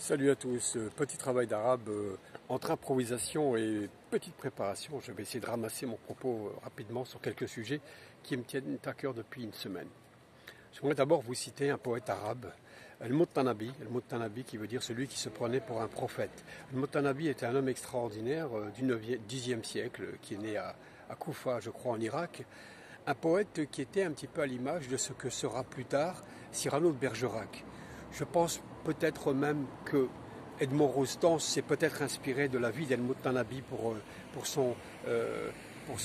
Salut à tous, petit travail d'arabe entre improvisation et petite préparation. Je vais essayer de ramasser mon propos rapidement sur quelques sujets qui me tiennent à cœur depuis une semaine. J'aimerais d'abord vous citer un poète arabe, Al-Muttanabi qui veut dire celui qui se prenait pour un prophète. Al-Muttanabi était un homme extraordinaire du 10e siècle qui est né à Koufa, je crois, en Irak. Un poète qui était un petit peu à l'image de ce que sera plus tard Cyrano de Bergerac. Je pense peut-être même que Edmond Rostand s'est peut-être inspiré de la vie d'Al-Muttanabi pour son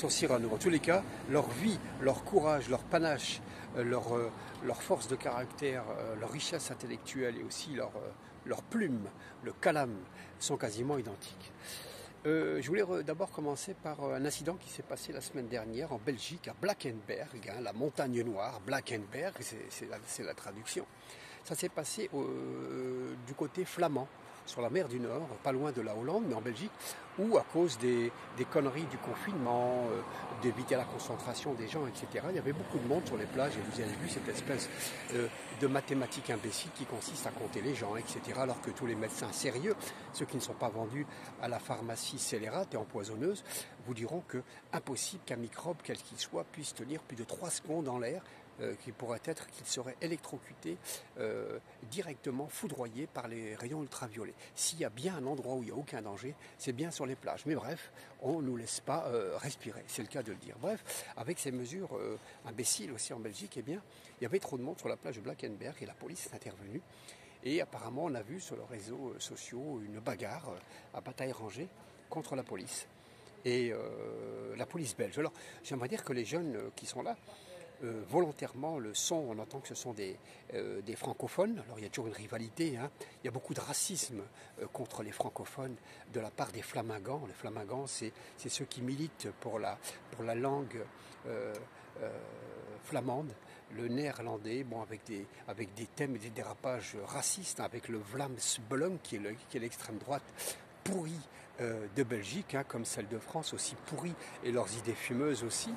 Cyrano. En tous les cas, leur vie, leur courage, leur panache, leur force de caractère, leur richesse intellectuelle et aussi leur plume, le calame, sont quasiment identiques. Je voulais d'abord commencer par un incident qui s'est passé la semaine dernière en Belgique, à Blankenberg, la montagne noire. Blankenberg, c'est la traduction. Ça s'est passé du côté flamand, sur la mer du Nord, pas loin de la Hollande, mais en Belgique, où à cause des conneries du confinement, d'éviter la concentration des gens, etc., il y avait beaucoup de monde sur les plages, et vous avez vu cette espèce de mathématiques imbécile qui consiste à compter les gens, etc., alors que tous les médecins sérieux, ceux qui ne sont pas vendus à la pharmacie scélérate et empoisonneuse, vous diront que impossible qu'un microbe, quel qu'il soit, puisse tenir plus de 3 secondes dans l'air, qui pourrait être qu'il serait électrocuté, directement foudroyé par les rayons ultraviolets. S'il y a bien un endroit où il n'y a aucun danger, c'est bien sur les plages. Mais bref, on ne nous laisse pas respirer, c'est le cas de le dire. Bref, avec ces mesures imbéciles aussi en Belgique, eh bien, il y avait trop de monde sur la plage de Blankenberg et la police est intervenue. Et apparemment, on a vu sur les réseaux sociaux une bagarre à bataille rangée contre la police. Et la police belge. Alors, j'aimerais dire que les jeunes qui sont là, volontairement le sont, on entend que ce sont des francophones. Alors il y a toujours une rivalité, hein. Il y a beaucoup de racisme contre les francophones de la part des flamingants. Les flamingants, c'est ceux qui militent pour la langue flamande, le néerlandais, bon, avec des thèmes et des dérapages racistes, hein, avec le Vlaams Belang qui est l'extrême droite pourrie de Belgique, hein, comme celle de France, aussi pourrie, et leurs idées fumeuses aussi.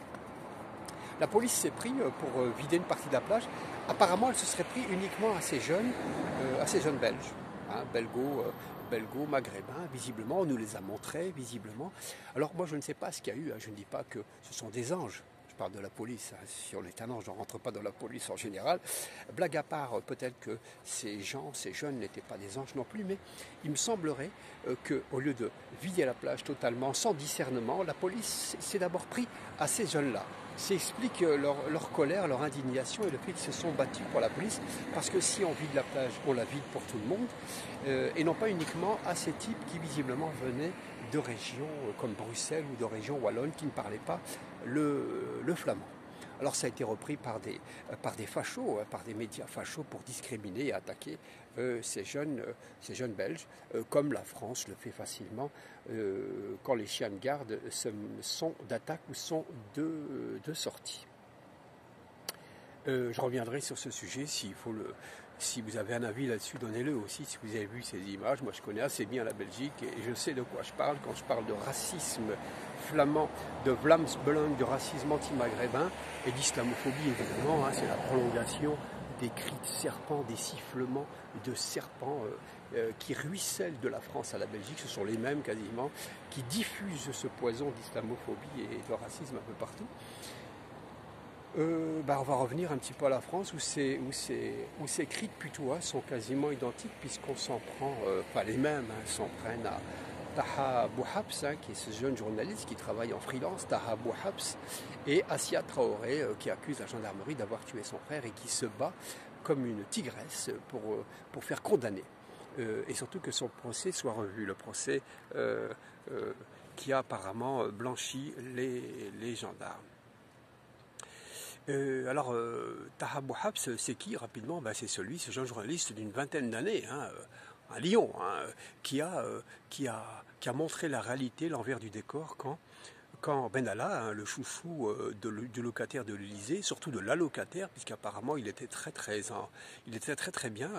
La police s'est pris pour vider une partie de la plage. Apparemment, elle se serait pris uniquement à ces jeunes belges, hein, belgo-maghrébins, visiblement. On nous les a montrés, visiblement. Alors moi, je ne sais pas ce qu'il y a eu. Hein. Je ne dis pas que ce sont des anges. Je parle de la police. Hein. Si on est un ange, on ne rentre pas dans la police en général. Blague à part, peut-être que ces jeunes n'étaient pas des anges non plus, mais il me semblerait qu'au lieu de vider la plage totalement, sans discernement, la police s'est d'abord pris à ces jeunes-là. Ça explique leur colère, leur indignation et le fait qu'ils se sont battus pour la police, parce que si on vide la plage, on la vide pour tout le monde, et non pas uniquement à ces types qui visiblement venaient de régions comme Bruxelles ou de régions wallonnes qui ne parlaient pas le flamand. Alors ça a été repris par des fachos, par des médias fachos pour discriminer et attaquer ces jeunes Belges, comme la France le fait facilement quand les chiens de garde sont d'attaque ou sont de sortie. Je reviendrai sur ce sujet si vous avez un avis là-dessus, donnez-le aussi. Si vous avez vu ces images, moi je connais assez bien la Belgique et je sais de quoi je parle quand je parle de racisme flamand, de Vlaams Belang, de racisme anti-maghrébin et d'islamophobie évidemment. Hein, c'est la prolongation des cris de serpents, des sifflements de serpents qui ruissellent de la France à la Belgique. Ce sont les mêmes quasiment qui diffusent ce poison d'islamophobie et de racisme un peu partout. On va revenir un petit peu à la France où ces cris de putois sont quasiment identiques puisqu'on s'en prend, pas les mêmes, hein, s'en prennent à Taha Bouhabs, hein, qui est ce jeune journaliste qui travaille en freelance, Taha Bouhabs, et Assia Traoré qui accuse la gendarmerie d'avoir tué son frère et qui se bat comme une tigresse pour faire condamner. Et surtout que son procès soit revu, le procès qui a apparemment blanchi les gendarmes. Taha Bouhabs, c'est qui rapidement? C'est ce jeune journaliste d'une vingtaine d'années, hein, un lion, hein, qui a montré la réalité, l'envers du décor quand Benalla, hein, le chouchou du locataire de l'Élysée, surtout de la locataire, puisqu'apparemment il était très bien.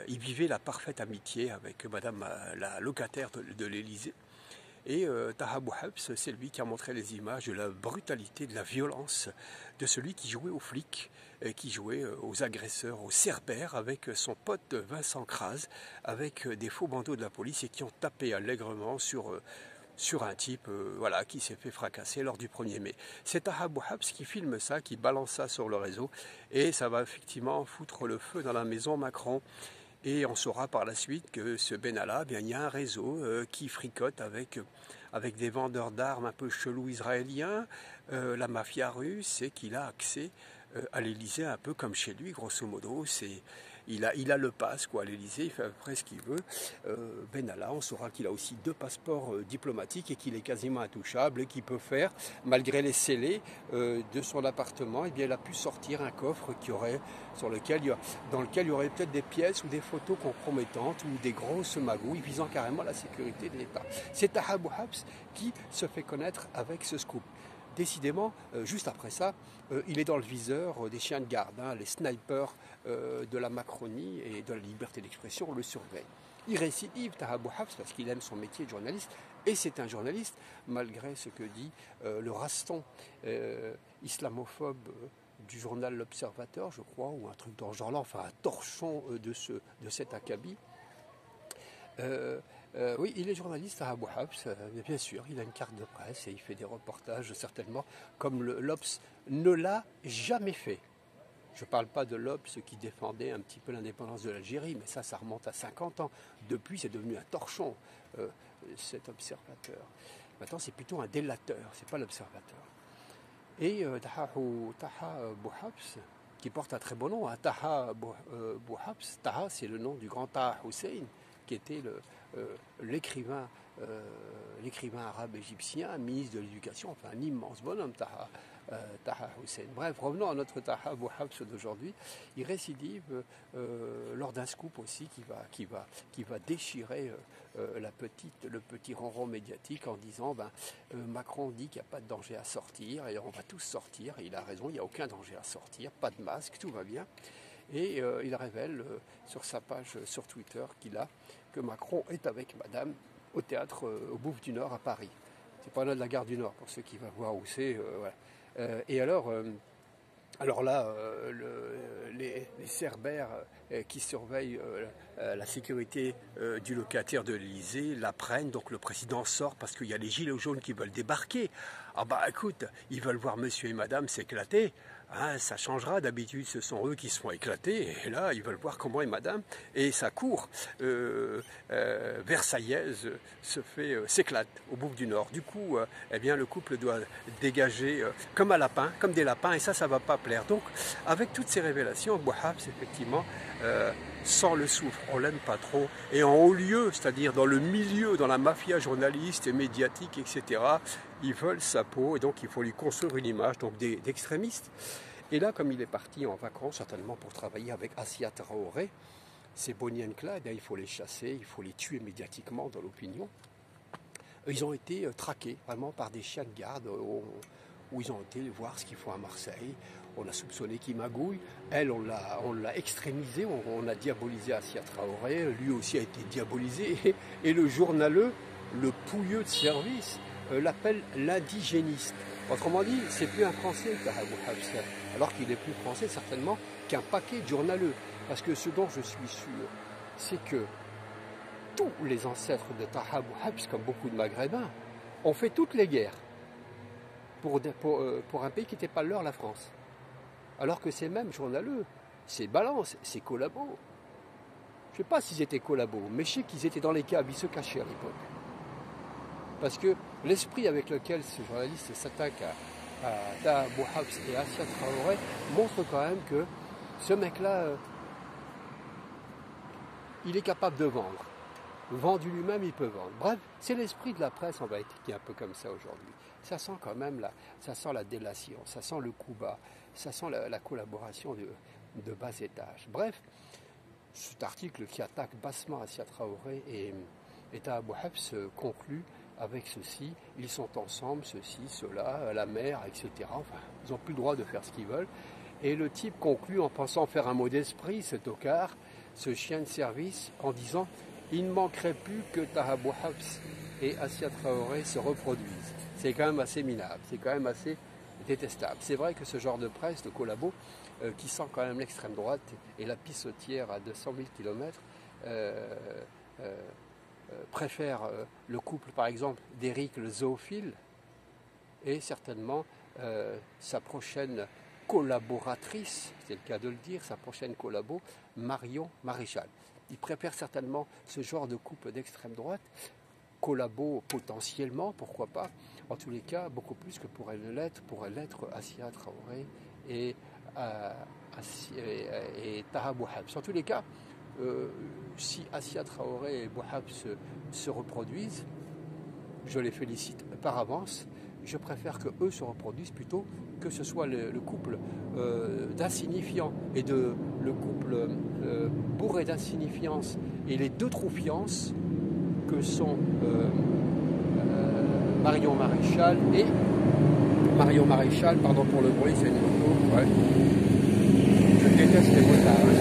Il vivait la parfaite amitié avec Madame la locataire de l'Élysée. Et Taha Bouhabs, c'est lui qui a montré les images de la brutalité, de la violence de celui qui jouait aux flics, qui jouait aux agresseurs, aux cerbères, avec son pote Vincent Kras, avec des faux bandeaux de la police et qui ont tapé allègrement sur un type voilà, qui s'est fait fracasser lors du 1er mai. C'est Taha Bouhabs qui filme ça, qui balance ça sur le réseau, et ça va effectivement foutre le feu dans la maison Macron. Et on saura par la suite que ce Benalla, il y a un réseau qui fricote avec des vendeurs d'armes un peu chelous israéliens, la mafia russe, et qu'il a accès à l'Élysée un peu comme chez lui, grosso modo. Il a le pass quoi, à l'Élysée, il fait à peu près ce qu'il veut. Benalla, on saura qu'il a aussi 2 passeports diplomatiques et qu'il est quasiment intouchable et qu'il peut faire, malgré les scellés de son appartement, eh bien, il a pu sortir un coffre dans lequel il y aurait peut-être des pièces ou des photos compromettantes ou des grosses magouilles visant carrément la sécurité de l'État. C'est Taha Bouhabs qui se fait connaître avec ce scoop. Décidément, juste après ça, il est dans le viseur des chiens de garde, les snipers de la Macronie et de la liberté d'expression le surveillent. Il récidive, Taha Bouhabs, parce qu'il aime son métier de journaliste, et c'est un journaliste, malgré ce que dit le raston islamophobe du journal L'Observateur, je crois, ou un truc dans ce genre-là, enfin un torchon de cet acabit. Oui, il est journaliste à Bouhabs, bien sûr, il a une carte de presse et il fait des reportages certainement comme l'Obs ne l'a jamais fait. Je ne parle pas de l'Obs qui défendait un petit peu l'indépendance de l'Algérie, mais ça remonte à 50 ans. Depuis, c'est devenu un torchon, cet observateur. Maintenant, c'est plutôt un délateur, c'est pas l'observateur. Et Taha Bouhabs, qui porte un très beau nom, Taha Bouhabs, Taha c'est le nom du grand Taha Hussein, qui était l'écrivain arabe égyptien, ministre de l'éducation, enfin un immense bonhomme, Taha Hussein. Bref, revenons à notre Taha Bouhabs d'aujourd'hui. Il récidive lors d'un scoop aussi qui va déchirer le petit ronron médiatique en disant Macron dit qu'il n'y a pas de danger à sortir et on va tous sortir. Et il a raison, il n'y a aucun danger à sortir, pas de masque, tout va bien. Et il révèle sur sa page sur Twitter que Macron est avec Madame au théâtre au Bouffe du Nord à Paris. C'est pas là de la gare du Nord pour ceux qui vont voir où c'est. Voilà. Et alors là, les cerbères qui surveillent la sécurité du locataire de l'Élysée la prennent. Donc le président sort parce qu'il y a les gilets jaunes qui veulent débarquer. Ah bah écoute, ils veulent voir monsieur et madame s'éclater. Hein, ça changera, d'habitude ce sont eux qui se font éclater, et là ils veulent voir comment est madame, et sa cour versaillaise s'éclate au Bouffe du Nord. Du coup, eh bien, le couple doit dégager comme des lapins, et ça va pas plaire. Donc, avec toutes ces révélations, Bouhabs, effectivement, sans le souffle, on l'aime pas trop, et en haut lieu, c'est-à-dire dans le milieu, dans la mafia journaliste et médiatique, etc., ils veulent sa peau, et donc il faut lui construire une image d'extrémiste. Et là, comme il est parti en vacances, certainement pour travailler avec Assia Traoré, ces Bonnie and Clyde, il faut les chasser, il faut les tuer médiatiquement dans l'opinion. Ils ont été traqués vraiment par des chiens de garde où ils ont été voir ce qu'ils font à Marseille. On a soupçonné qu'ils magouillent. Elle, on l'a extrémisé, on a diabolisé Assia Traoré. Lui aussi a été diabolisé. Et le journaleux, le pouilleux de service, l'appelle l'indigéniste. Autrement dit, c'est plus un Français, Taha Bouhabs, alors qu'il est plus français certainement qu'un paquet de journaleux. Parce que ce dont je suis sûr, c'est que tous les ancêtres de Taha Bouhabs, comme beaucoup de Maghrébins, ont fait toutes les guerres pour un pays qui n'était pas leur, la France. Alors que ces mêmes journaleux, ces balances, ces collabos, je ne sais pas s'ils étaient collabos, mais je sais qu'ils étaient dans les caves, ils se cachaient à l'époque. Parce que l'esprit avec lequel ce journaliste s'attaque à Taha Bouhabs et à Assia Traoré montre quand même que ce mec-là, il est capable de vendre. Vendu lui-même, il peut vendre. Bref, c'est l'esprit de la presse, on va être qui est un peu comme ça aujourd'hui. Ça sent quand même ça sent la délation, ça sent le coup bas, ça sent la collaboration de bas étage. Bref, cet article qui attaque bassement Assia Traoré et Taha Bouhabs conclut avec ceci, ils sont ensemble, ceci, cela, la mer, etc. Enfin, ils n'ont plus le droit de faire ce qu'ils veulent. Et le type conclut en pensant faire un mot d'esprit, ce tocard, ce chien de service, en disant « Il ne manquerait plus que Taha Bouhabs et Assia Traoré se reproduisent. C'est quand même assez minable, c'est quand même assez détestable. C'est vrai que ce genre de presse, de collabo, qui sent quand même l'extrême droite et la pissotière à 200 000 km, préfère le couple, par exemple, d'Éric le zoophile et certainement sa prochaine collaboratrice, c'est le cas de le dire, sa prochaine collabo, Marion Maréchal. Il préfère certainement ce genre de couple d'extrême droite, collabo potentiellement, pourquoi pas, en tous les cas, beaucoup plus que pourrait l'être Assia Traoré et Taha Bouhabs. En tous les cas, si Assia Traoré et Bouhabs se reproduisent, je les félicite par avance. Je préfère que eux se reproduisent plutôt que ce soit le couple d'insignifiants et le couple bourré d'insignifiance et les deux troufiances que sont Marion Maréchal et Marion Maréchal, pardon pour le bruit, c'est une moto, ouais. Je déteste les motards. Ouais.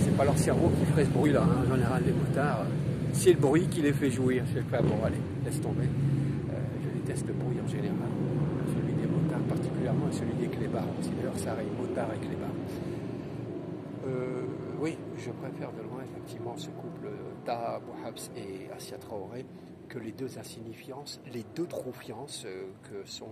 C'est pas leur cerveau qui ferait ce bruit-là, hein. En général, les motards. C'est le bruit qui les fait jouir. Je fais bon, allez, laisse tomber. Je déteste le bruit en général. Celui des motards particulièrement et celui des clébards. D'ailleurs, ça arrive, motards et clébards. Oui, je préfère de loin effectivement ce couple Taha Bouhabs et Assia Traoré que les deux insignifiances, les deux troufiances que sont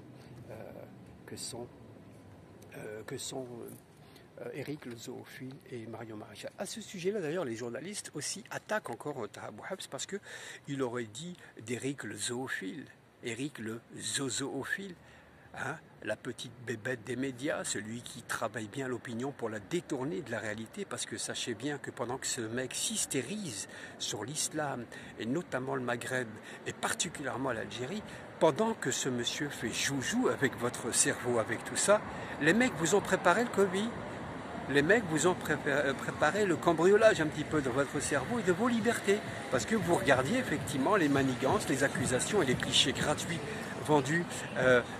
Éric le zoophile et Marion Maréchal. À ce sujet-là, d'ailleurs, les journalistes aussi attaquent encore Taha Bouhabs parce qu'il aurait dit d'Éric le zoophile, Éric le zoophile, hein, la petite bébête des médias, celui qui travaille bien l'opinion pour la détourner de la réalité, parce que sachez bien que pendant que ce mec s'hystérise sur l'islam, et notamment le Maghreb, et particulièrement l'Algérie, pendant que ce monsieur fait joujou avec votre cerveau, avec tout ça, les mecs vous ont préparé le Covid. Les mecs vous ont préparé le cambriolage un petit peu de votre cerveau et de vos libertés. Parce que vous regardiez effectivement les manigances, les accusations et les clichés gratuits vendus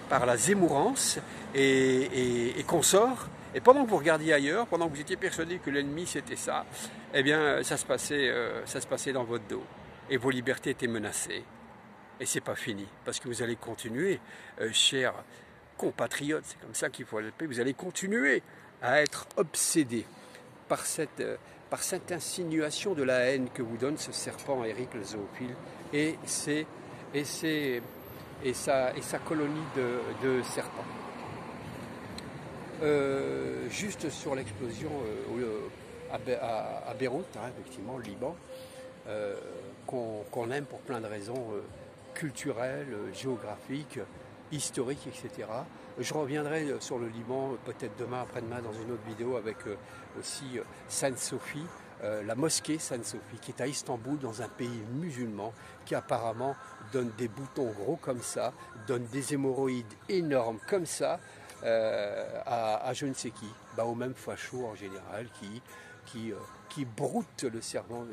par la Zemmourance et consorts. Et pendant que vous regardiez ailleurs, pendant que vous étiez persuadé que l'ennemi c'était ça, eh bien ça se passait dans votre dos. Et vos libertés étaient menacées. Et c'est pas fini. Parce que vous allez continuer, chers compatriotes, c'est comme ça qu'il faut l'appeler, vous allez continuer à être obsédé par cette insinuation de la haine que vous donne ce serpent Éric le zoophile et sa colonie de serpents. Juste sur l'explosion à Beyrouth, hein, effectivement, le Liban, qu'on aime pour plein de raisons culturelles, géographiques, historiques, etc. Je reviendrai sur le Liban peut-être demain, après-demain, dans une autre vidéo avec aussi Sainte Sophie, la mosquée Sainte Sophie, qui est à Istanbul, dans un pays musulman, qui apparemment donne des boutons gros comme ça, donne des hémorroïdes énormes comme ça, à je ne sais qui, aux mêmes fachos en général, qui broutent les cerveaux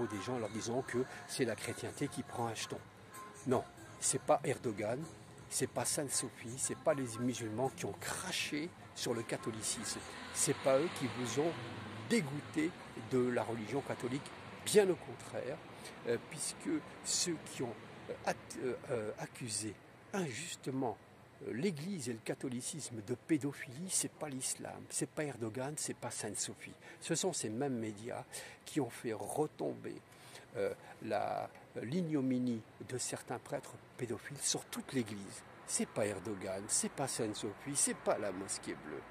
des gens en leur disant que c'est la chrétienté qui prend un jeton. Non, c'est pas Erdogan, c'est pas Sainte Sophie, c'est pas les musulmans qui ont craché sur le catholicisme. C'est pas eux qui vous ont dégoûté de la religion catholique, bien au contraire, puisque ceux qui ont accusé injustement l'Église et le catholicisme de pédophilie, c'est pas l'islam, c'est pas Erdogan, c'est pas Sainte Sophie. Ce sont ces mêmes médias qui ont fait retomber l'ignominie de certains prêtres pédophiles sur toute l'Église. C'est pas Erdogan, c'est pas Sainte Sophie, c'est pas la mosquée bleue.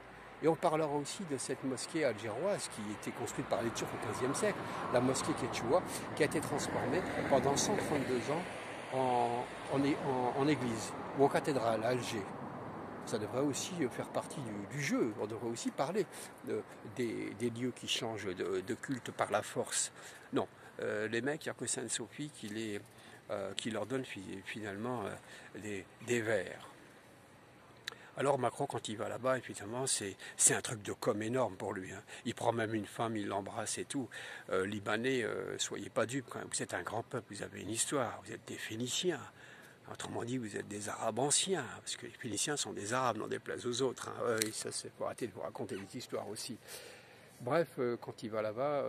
Et on parlera aussi de cette mosquée algéroise qui était construite par les Turcs au XVe siècle, la mosquée Quechua, qui a été transformée pendant 132 ans en église ou en cathédrale à Alger. Ça devrait aussi faire partie du jeu. On devrait aussi parler des lieux qui changent de culte par la force. Non, les mecs, il n'y a que Sainte-Sophie qui leur donne finalement des vers. Alors Macron, quand il va là-bas, évidemment, c'est un truc de com énorme pour lui. Hein. Il prend même une femme, il l'embrasse et tout. Libanais, soyez pas dupes quand même. Vous êtes un grand peuple, vous avez une histoire, vous êtes des Phéniciens. Autrement dit, vous êtes des Arabes anciens, parce que les Phéniciens sont des Arabes, n'en déplaise aux autres. Hein. Ça, c'est pour arrêter de vous raconter des histoires aussi. Bref, quand il va là-bas,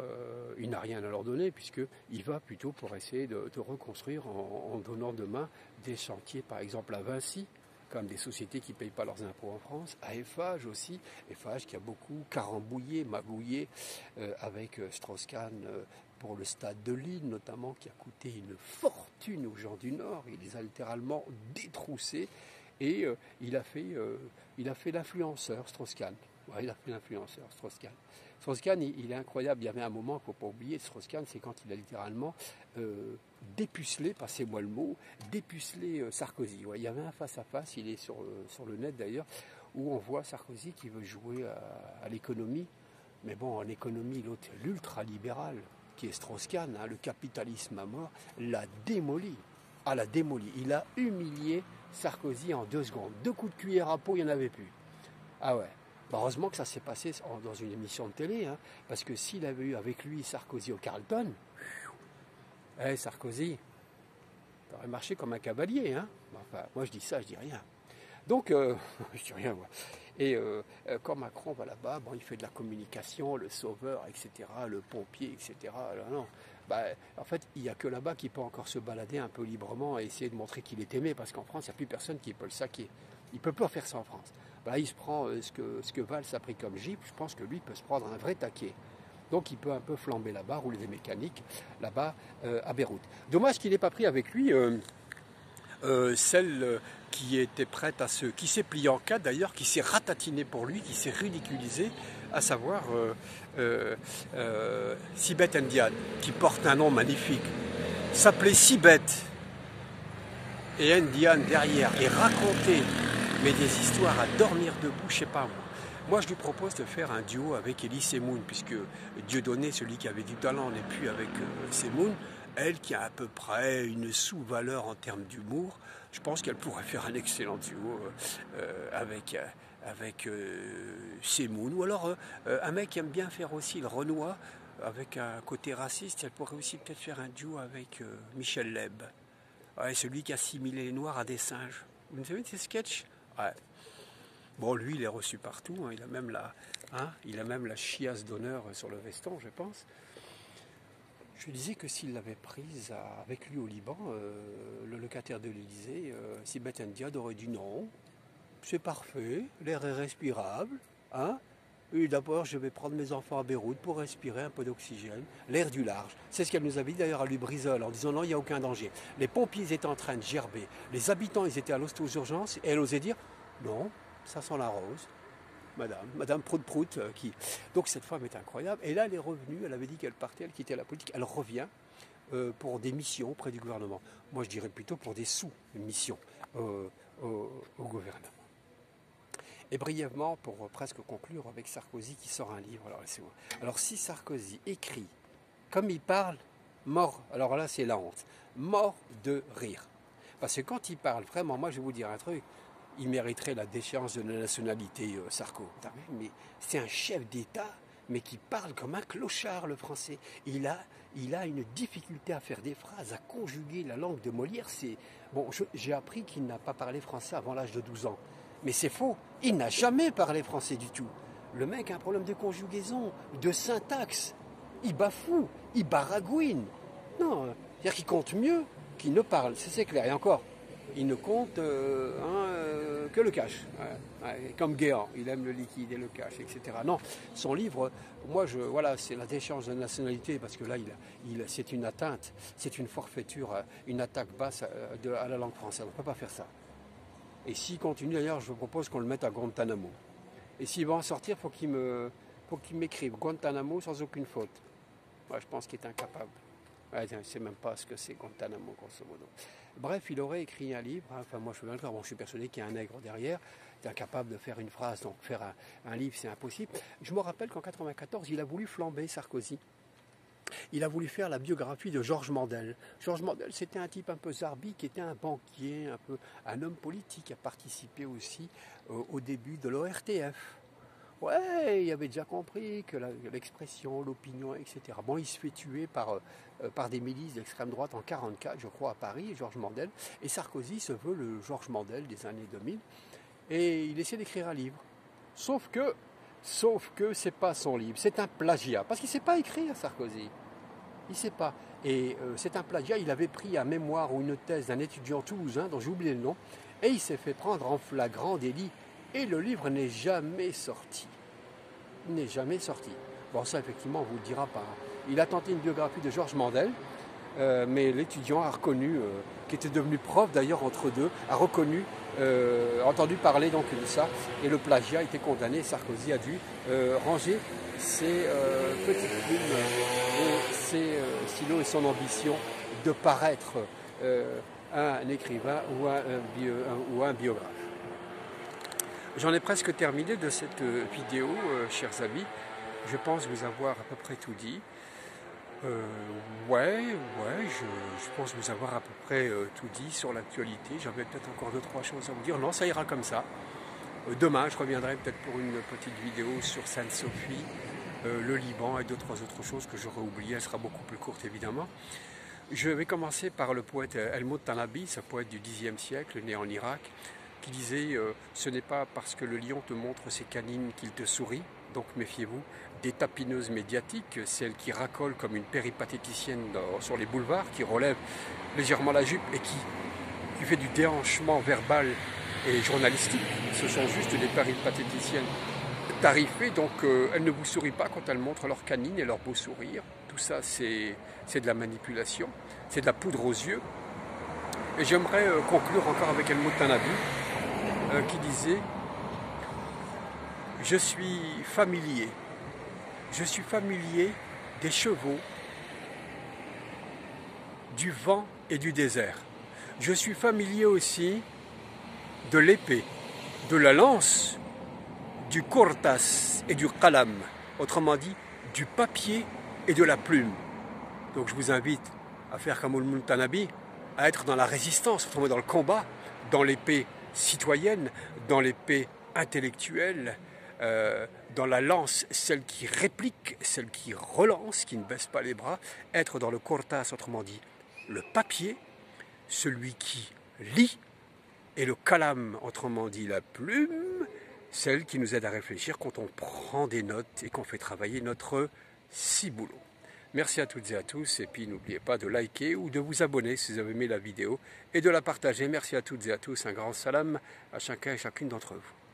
il n'a rien à leur donner, puisqu'il va plutôt pour essayer de reconstruire en donnant de main des chantiers, par exemple à Vinci, comme des sociétés qui ne payent pas leurs impôts en France, à Eiffage aussi, Eiffage qui a beaucoup carambouillé, magouillé avec Strauss-Kahn pour le stade de Lille notamment, qui a coûté une fortune aux gens du Nord, il les a littéralement détroussés, et il a fait l'influenceur Strauss-Kahn. Ouais, il a fait l'influenceur Strauss-Kahn. Strauss-Kahn, il est incroyable. Il y avait un moment qu'il ne faut pas oublier de Strauss-Kahn, c'est quand il a littéralement dépucelé, passez-moi le mot, dépucelé Sarkozy. Ouais, il y avait un face-à-face, il est sur le net d'ailleurs, où on voit Sarkozy qui veut jouer à l'économie. Mais bon, en économie, l'autre, l'ultralibéral, qui est Strauss-Kahn, hein, le capitalisme à mort, l'a démoli. Ah, l'a démoli. Il a humilié Sarkozy en 2 secondes. 2 coups de cuillère à peau, il n'y en avait plus. Ah ouais. Heureusement que ça s'est passé dans une émission de télé, hein, parce que s'il avait eu avec lui Sarkozy au Carlton, Sarkozy, ça aurait marché comme un cavalier. Hein. Enfin, moi je dis ça, je dis rien. Donc, je dis rien moi. Et quand Macron va là-bas, bon, il fait de la communication, le sauveur, etc., le pompier, etc. Alors, non. En fait, il n'y a que là-bas qui peut encore se balader un peu librement et essayer de montrer qu'il est aimé, parce qu'en France, il n'y a plus personne qui peut le saquer. Il ne peut pas faire ça en France. Là, il se prend ce que Valls a pris comme gifle, je pense que lui peut se prendre un vrai taquet. Donc il peut un peu flamber là-bas, rouler des mécaniques là-bas à Beyrouth. Dommage qu'il n'ait pas pris avec lui celle qui était prête qui s'est pliée en quatre d'ailleurs, qui s'est ratatinée pour lui, qui s'est ridiculisée, à savoir Sibeth Ndiaye, qui porte un nom magnifique. S'appelait Sibeth et Ndiaye derrière, et racontait mais des histoires à dormir debout, je sais pas moi. Moi, je lui propose de faire un duo avec Elie Semoun, puisque Dieudonné, celui qui avait du talent, n'est plus avec Semoun. Elle, qui a à peu près une sous-valeur en termes d'humour, je pense qu'elle pourrait faire un excellent duo avec Semoun. Ou alors, un mec qui aime bien faire aussi le Renoir, avec un côté raciste, elle pourrait aussi peut-être faire un duo avec Michel Leb. Ouais, celui qui assimilait les Noirs à des singes. Vous savez de ces sketchs? Ouais. Bon, lui, il est reçu partout. Hein. Il a même la chiasse d'honneur sur le veston, je pense. Je disais que s'il l'avait prise avec lui au Liban, le locataire de l'Élysée, Sibeth Ndiaye, aurait dit non, c'est parfait, l'air est respirable. Hein. Et d'abord, je vais prendre mes enfants à Beyrouth pour respirer un peu d'oxygène, l'air du large. C'est ce qu'elle nous avait dit d'ailleurs à Lubrizol, en disant non, il n'y a aucun danger. Les pompiers étaient en train de gerber, les habitants, ils étaient à l'hosto aux urgences, et elle osait dire non, ça sent la rose. Madame Prout-Prout, qui... Donc cette femme est incroyable. Et là, elle est revenue, elle avait dit qu'elle partait, elle quittait la politique. Elle revient pour des missions auprès du gouvernement. Moi, je dirais plutôt pour des sous-missions au gouvernement. Et brièvement, pour presque conclure avec Sarkozy qui sort un livre. Alors si Sarkozy écrit comme il parle, mort, alors là c'est la honte, mort de rire. Parce que quand il parle vraiment, moi je vais vous dire un truc, il mériterait la déchéance de la nationalité, Sarko. Mais c'est un chef d'État, mais qui parle comme un clochard, le français. Il a une difficulté à faire des phrases, à conjuguer la langue de Molière. Bon, j'ai appris qu'il n'a pas parlé français avant l'âge de 12 ans. Mais c'est faux, il n'a jamais parlé français du tout. Le mec a un problème de conjugaison, de syntaxe. Il bafoue, il baragouine. Non, c'est-à-dire qu'il compte mieux qu'il ne parle, c'est clair. Et encore, il ne compte que le cash. Comme Guéant, il aime le liquide et le cash, etc. Non, son livre, voilà, c'est la déchéance de nationalité, parce que là, c'est une atteinte, c'est une forfaiture, une attaque basse à la langue française. On ne peut pas faire ça. Et s'il continue, d'ailleurs, je vous propose qu'on le mette à Guantanamo. Et s'il va en sortir, faut qu'il m'écrive Guantanamo sans aucune faute. Moi, je pense qu'il est incapable. Je ne sais même pas ce que c'est Guantanamo, grosso modo. Bref, il aurait écrit un livre. Enfin, moi, je peux bien le faire. Bon, je suis persuadé qu'il y a un nègre derrière. Il est incapable de faire une phrase, donc faire un livre, c'est impossible. Je me rappelle qu'en 1994, il a voulu flamber Sarkozy. Il a voulu faire la biographie de Georges Mandel. Georges Mandel, c'était un type un peu zarbi, qui était un banquier, un homme politique, qui a participé aussi au début de l'ORTF. Ouais, il avait déjà compris que l'expression, l'opinion, etc. Bon, il se fait tuer par des milices d'extrême droite en 1944, je crois, à Paris, Georges Mandel. Et Sarkozy se veut le Georges Mandel des années 2000. Et il essaie d'écrire un livre. Sauf que Sauf que ce n'est pas son livre, c'est un plagiat. Parce qu'il ne sait pas écrire, Sarkozy. Il ne sait pas. Et c'est un plagiat, il avait pris un mémoire ou une thèse d'un étudiant toulousain, dont j'ai oublié le nom, et il s'est fait prendre en flagrant délit. Et le livre n'est jamais sorti. Il n'est jamais sorti. Bon, ça, effectivement, on ne vous le dira pas. Il a tenté une biographie de Georges Mandel, mais l'étudiant a reconnu, qui était devenu prof d'ailleurs entre deux, a reconnu, entendu parler donc de ça, et le plagiat a été condamné. Sarkozy a dû ranger ses petites plumes et ses stylos et son ambition de paraître un écrivain ou un biographe. J'en ai presque terminé de cette vidéo, chers amis. Je pense vous avoir à peu près tout dit. Je pense vous avoir à peu près tout dit sur l'actualité. J'avais peut-être encore 2-3 choses à vous dire. Non, ça ira comme ça. Demain, je reviendrai peut-être pour une petite vidéo sur Sainte-Sophie, le Liban et 2-3 autres choses que j'aurais oubliées. Elle sera beaucoup plus courte, évidemment. Je vais commencer par le poète Helmut Tanabi, ce poète du Xe siècle, né en Irak, qui disait ce n'est pas parce que le lion te montre ses canines qu'il te sourit, donc méfiez-vous des tapineuses médiatiques, celles qui racolent comme une péripatéticienne sur les boulevards, qui relèvent légèrement la jupe et qui fait du déhanchement verbal et journalistique. Ce sont juste des péripatéticiennes tarifées, donc elles ne vous sourient pas quand elles montrent leurs canines et leur beau sourire. Tout ça, c'est de la manipulation, c'est de la poudre aux yeux. Et j'aimerais conclure encore avec Helmut Tanabi, qui disait « Je suis familier des chevaux, du vent et du désert. Je suis familier aussi de l'épée, de la lance, du kortas et du qalam, autrement dit du papier et de la plume. » Donc je vous invite à faire comme Helmut Tanabi, à être dans la résistance, autrement dans le combat, dans l'épée citoyenne, dans l'épée intellectuelle, dans la lance, celle qui réplique, celle qui relance, qui ne baisse pas les bras, être dans le kortas, autrement dit le papier, celui qui lit, et le kalam, autrement dit la plume, celle qui nous aide à réfléchir quand on prend des notes et qu'on fait travailler notre ciboulot. Merci à toutes et à tous, et puis n'oubliez pas de liker ou de vous abonner si vous avez aimé la vidéo et de la partager. Merci à toutes et à tous, un grand salam à chacun et chacune d'entre vous.